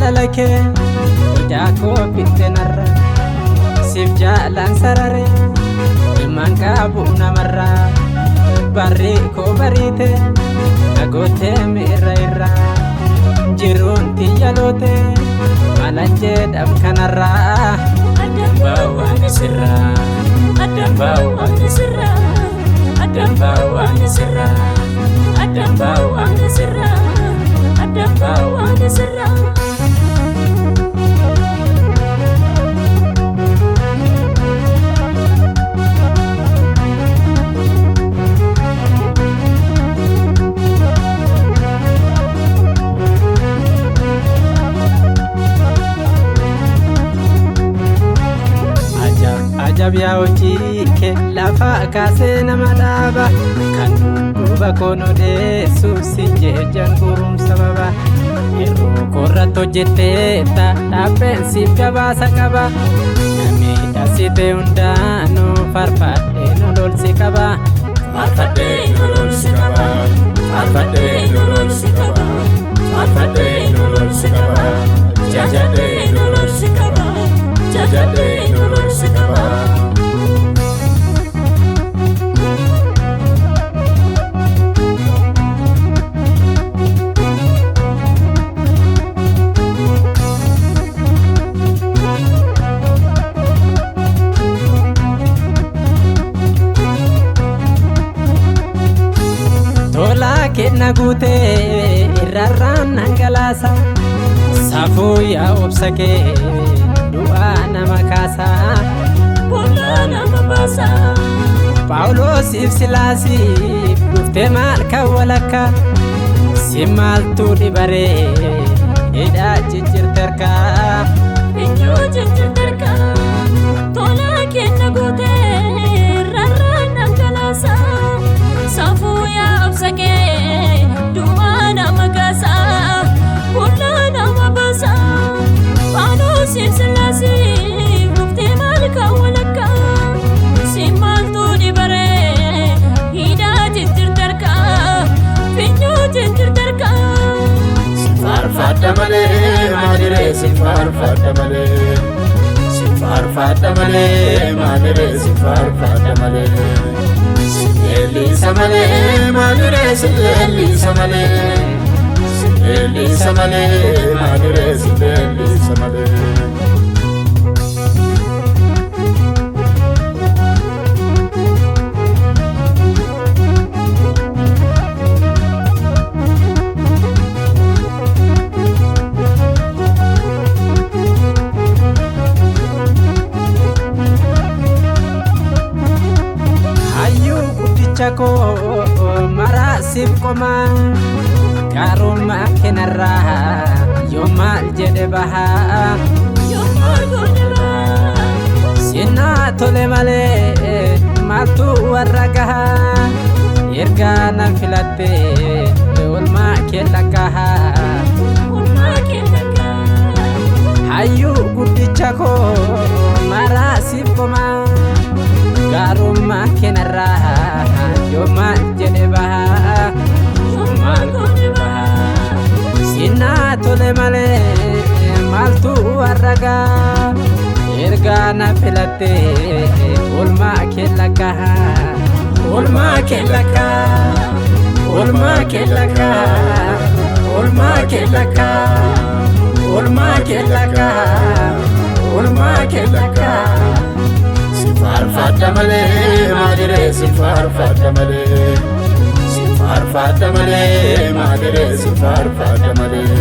jaalalake Idakoo bittenarra Sif jaalan sarare Ilmaan qabu namarra Barri koo bariite Nagootee miirra irra Jiruun tiyyaloote Malan jedham kanarra Addaan bahu ani sirra Addaan bahu ani sirra Addaan bahu ani sirra Addaan bahu ani sirra Addaan bahu ani sirra Ajabyaa hojii kee lafa kaasee nama dhaaba Kan duuba koon odeessuuf si jejan gurumsa baba Yeroo korratti hojjettee dhaabbeen siif gabaasa qaba Namni dhaasitee hundaanuu farfadhee nololsi qaba Farfadhee nololsi qaba Farfadhee nololsi qaba Farfadhee nololsi qaba Jajadhee nololsi qaba Jajadhee nololsi qaba Tola kenna guutee irrarraan nangalaasa Safuu yaa obsa kee du'aa nama kaasa Boolaa nama baasa Paawuloosiif Silaasiif dhuftee maal kan walakka Si maaltu dhibaree hidhaa jijjirterka Iyyuu jijjirterka Tola kenna guutee irrarraan nangalaasa Safuu yaa obsa kee du'aa nama kaasa Boolaa nama baasa Paawuloosiif Silaasiif dhuftee maal kan walakka Si maaltu dhibaree hidhaa jijjirterka Iyyuu jijjirterka Si faarfadha malee maaliree si faarfadha malee Si faarfadha malee maaliree si faarfadha malee Si leellisa malee maaliree si leellisa malee Si leellisa malee maaliree si leellisa malee Chako mara sif koma Karuma kenarra Yomal jede baha Yomal gode baha Sina tole male Matu warragaha Irga nan filatte Ulma kelakaha Ulma kelakaha Hayu guddichako mara sif koma Karuma kenarra Yomal jede baha Yomal gode baha Sina tole male Maltu warraga Irga na filatte Ulma kelakaha Ulma kelakaha Ulma kelakaha Ulma kelakaha Ulma kelakaha Ulma kelakaha Si faarfadha malee maaliree si faarfadha malee Si faarfadha malee maaliree si faarfadha malee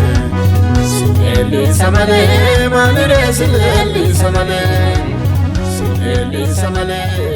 Si leellisa malee maaliree si leellisa malee Si leellisa malee